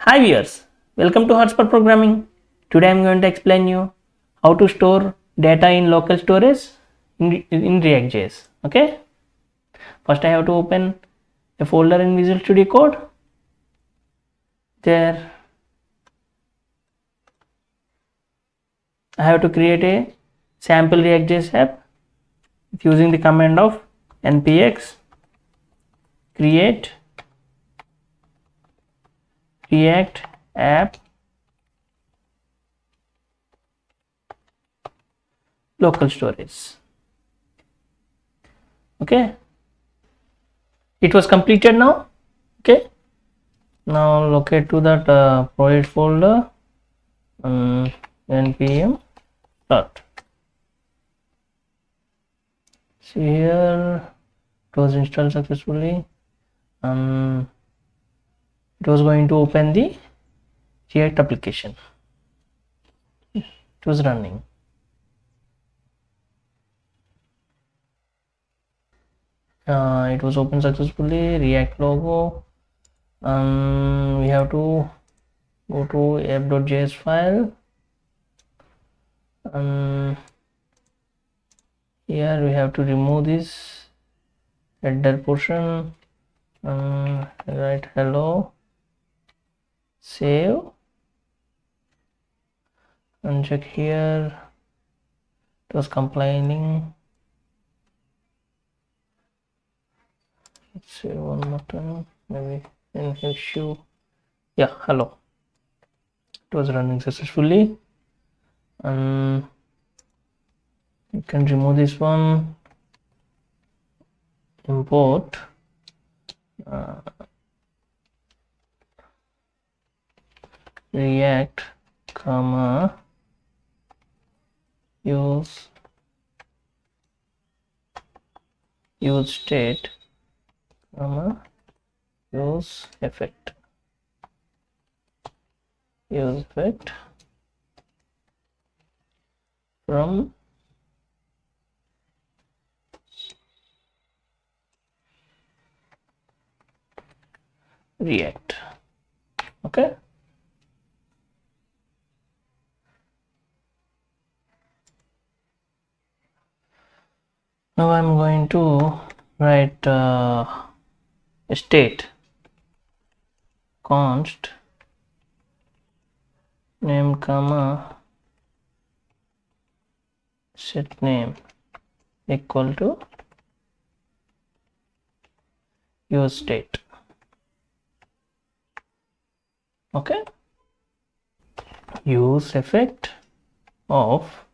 Hi viewers, welcome to Hotspot programming. Today I am going to explain you how to store data in local storage in reactjs. Okay, first I have to open a folder in Visual Studio Code. There I have to create a sample reactjs app using the command of npx create react app local storage. Okay, it was completed now. Okay, now locate to that project folder npm start. See here, it was installed successfully and it was going to open the React application. It was running. It was opened successfully. React logo. We have to go to app.js file. Here we have to remove this header portion. Write hello. Save. And check here. It was compiling. Let's see one more time, maybe in issue. Yeah, hello. It was running successfully. You can remove this one. Import react comma use state comma use effect from React. Okay, now I'm going to write state const name comma set name equal to use state. Okay, use effect of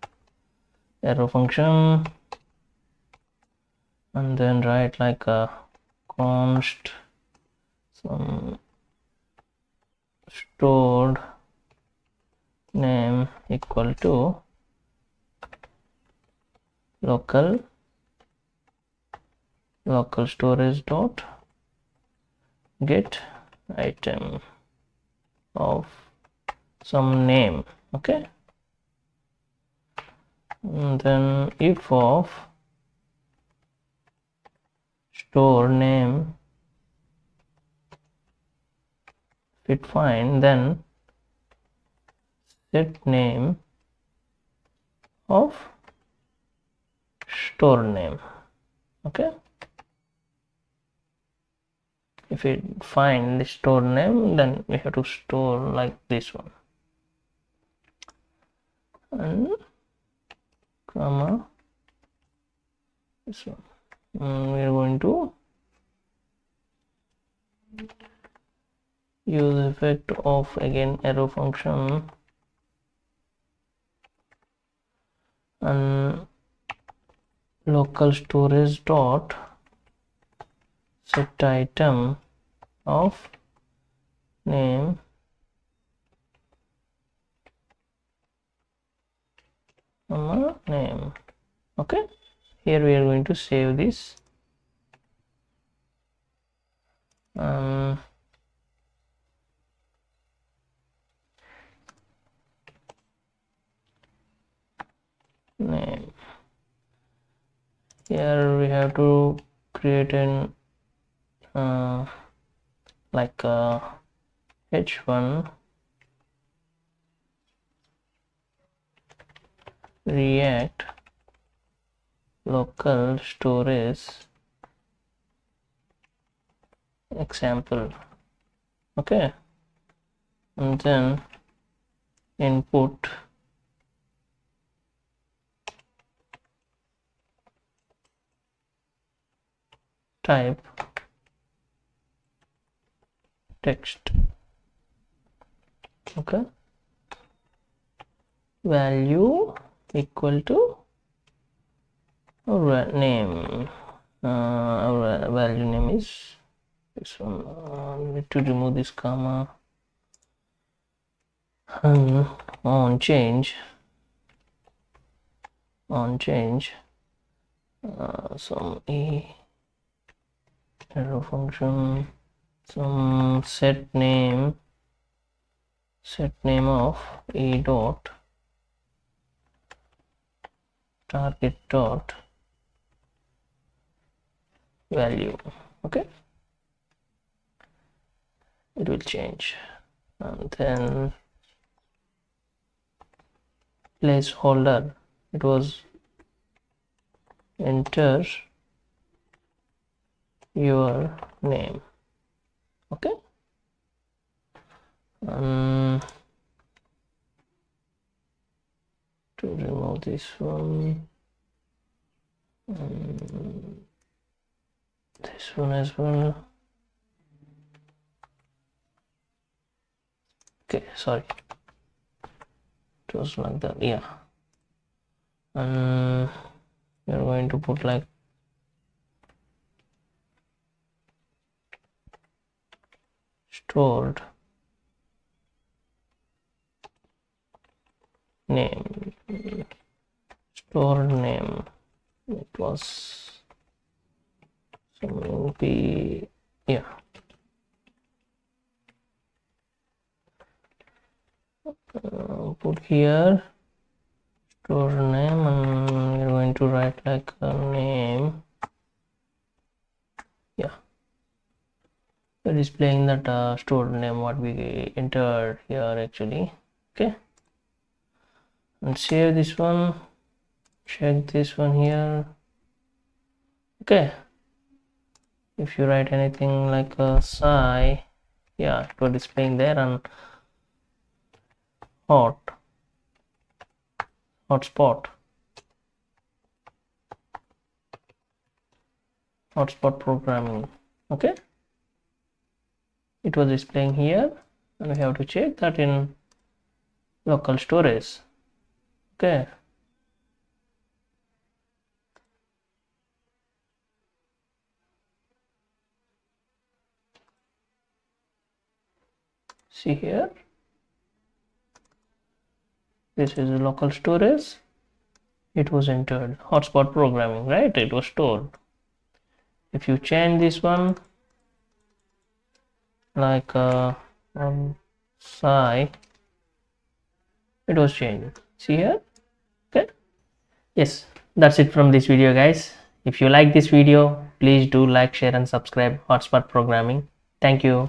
arrow function and then write like a const some stored name equal to local storage dot get item of some name. Okay, and then if of store name fit fine, then set name of store name. Okay, if we find the store name, then we have to store like this one and comma this one. We are going to use effect of again arrow function and local storage dot set item of name name. Okay, here we are going to save this name. Here we have to create an like a h1 react local storage example. Okay, and then input type text. Okay, value equal to our name. Our value name is this one. Need to remove this comma. On change some arrow function, some set name of e dot target dot value. Okay, it will change. And then placeholder, it was enter your name. Okay, to remove this one, this one as well. Okay, sorry, it was like that. Yeah, and you're going to put like stored name, stored name. It was some p, yeah. Put here store name, and you're going to write like a name. Yeah, we're displaying that stored name what we entered here actually. Okay, and save this one, check this one here. Okay, if you write anything like a psi, yeah, it was displaying there. And hotspot programming. Okay, it was displaying here, and we have to check that in local storage. Okay, see here, this is a local storage. It was entered hotspot programming, right? It was stored. If you change this one like psi, it was changed. See here. Okay, yes, that's it from this video, guys. If you like this video, please do like, share and subscribe hotspot programming. Thank you.